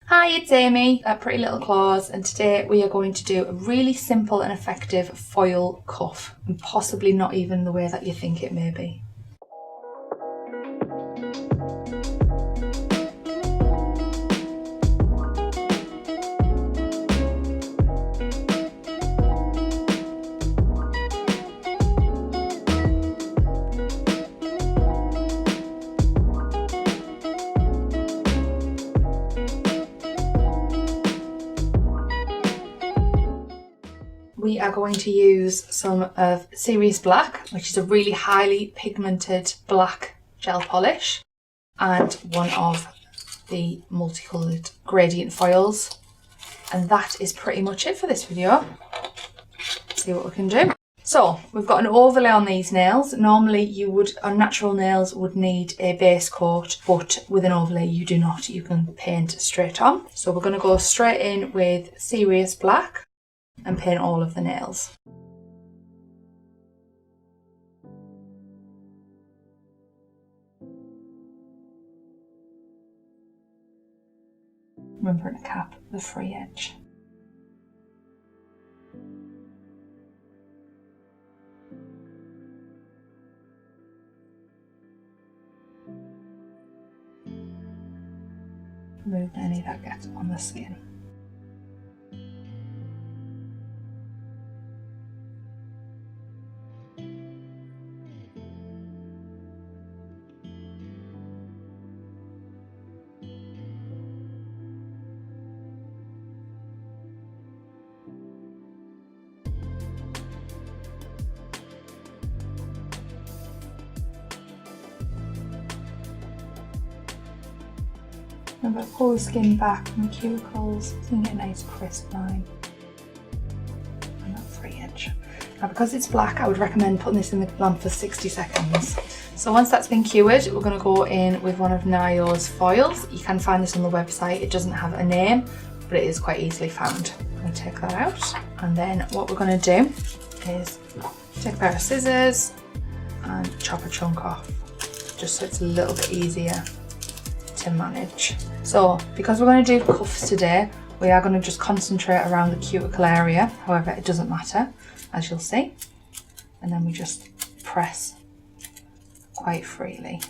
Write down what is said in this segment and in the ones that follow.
Hi, it's Amy at Pretty Little Claws, and today we are going to do a really simple and effective foil cuff, and possibly not even the way that you think it may be. We are going to use some of Serious Black, which is a really highly pigmented black gel polish, and one of the multicoloured gradient foils. And that is pretty much it for this video. Let's see what we can do. So we've got an overlay on these nails. Normally you would, on natural nails, would need a base coat, but with an overlay you do not. You can paint straight on. So we're going to go straight in with Serious Black and paint all of the nails. Remember to cap the free edge. Remove any that gets on the skin. Remember, pull the skin back from the cuticles so you can get a nice crisp line on that free edge. Now, because it's black, I would recommend putting this in the lamp for 60 seconds. So once that's been cured, we're going to go in with one of Nayo's foils. You can find this on the website. It doesn't have a name, but it is quite easily found. I'm going to take that out, and then what we're going to do is take a pair of scissors and chop a chunk off, just so it's a little bit easier to manage. So because we're going to do cuffs today, we are going to just concentrate around the cuticle area. However, it doesn't matter, as you'll see. And then we just press quite freely.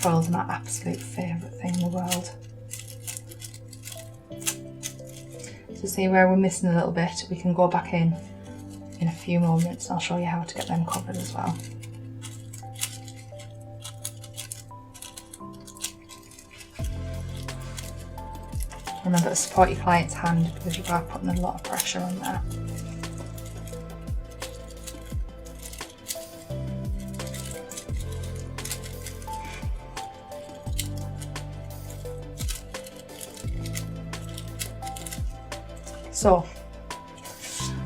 Foil's my absolute favourite thing in the world. So see where we're missing a little bit, we can go back in a few moments. I'll show you how to get them covered as well. Remember to support your client's hand because you are putting a lot of pressure on there. So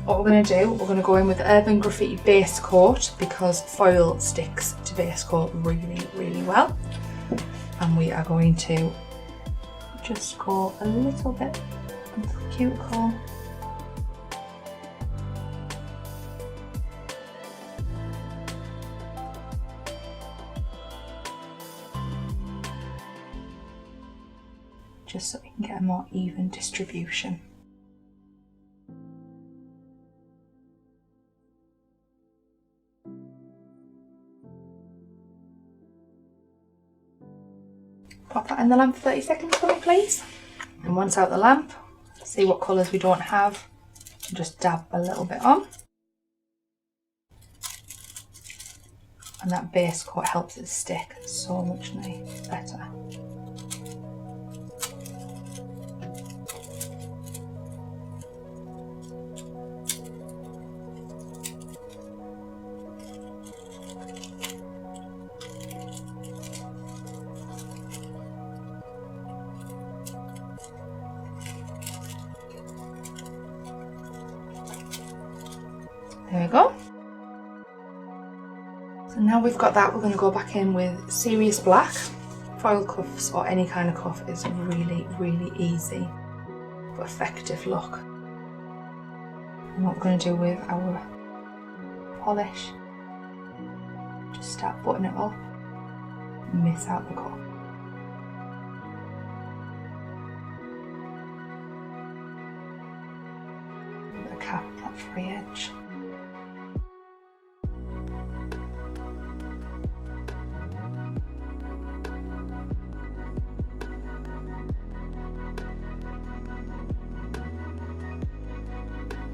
what we're going to do, we're going to go in with Urban Graffiti base coat because foil sticks to base coat really, really well. And we are going to just go a little bit onto the cuticle. Just so we can get a more even distribution. Pop that in the lamp for 30 seconds for me, please. And once out the lamp, see what colours we don't have, and just dab a little bit on. And that base coat helps it stick so much better. There we go. So Now we've got that, we're going to go back in with Serious Black. Foil cuffs or any kind of cuff is really, really easy but effective look. And what we're going to do with our polish, just start putting it up and miss out the cuff. With a cap, that free edge.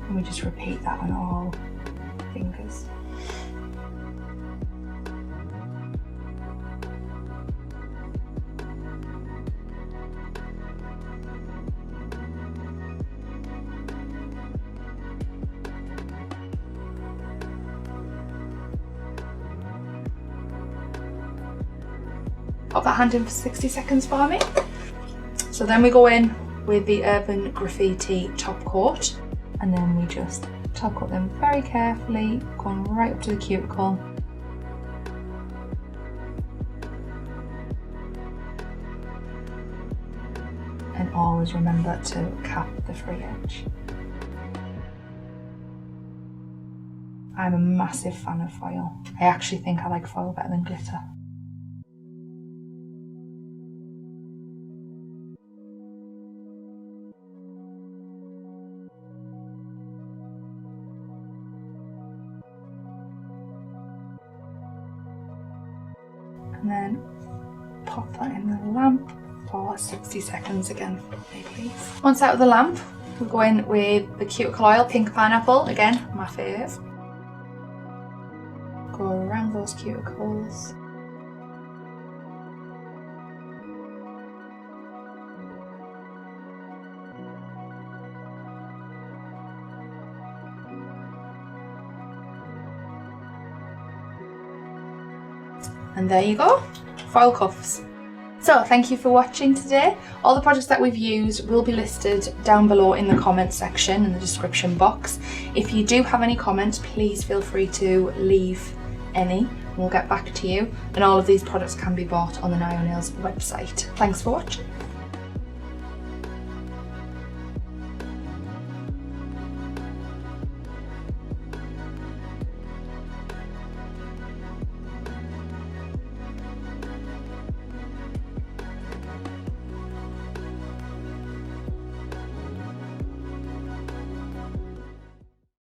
And we just repeat that on all fingers. Pop that hand in for 60 seconds for me. So then we go in with the Urban Graffiti top coat, and then we just top coat them very carefully, going right up to the cuticle. And always remember to cap the free edge. I'm a massive fan of foil. I actually think I like foil better than glitter. And then pop that in the lamp for 60 seconds again for me, please. Once out of the lamp, we'll go in with the cuticle oil, pink pineapple, again, my fave. Go around those cuticles. And there you go, foil cuffs. So thank you for watching today. All the products that we've used will be listed down below in the comments section in the description box. If you do have any comments, please feel free to leave any and we'll get back to you. And all of these products can be bought on the Nio Nails website. Thanks for watching.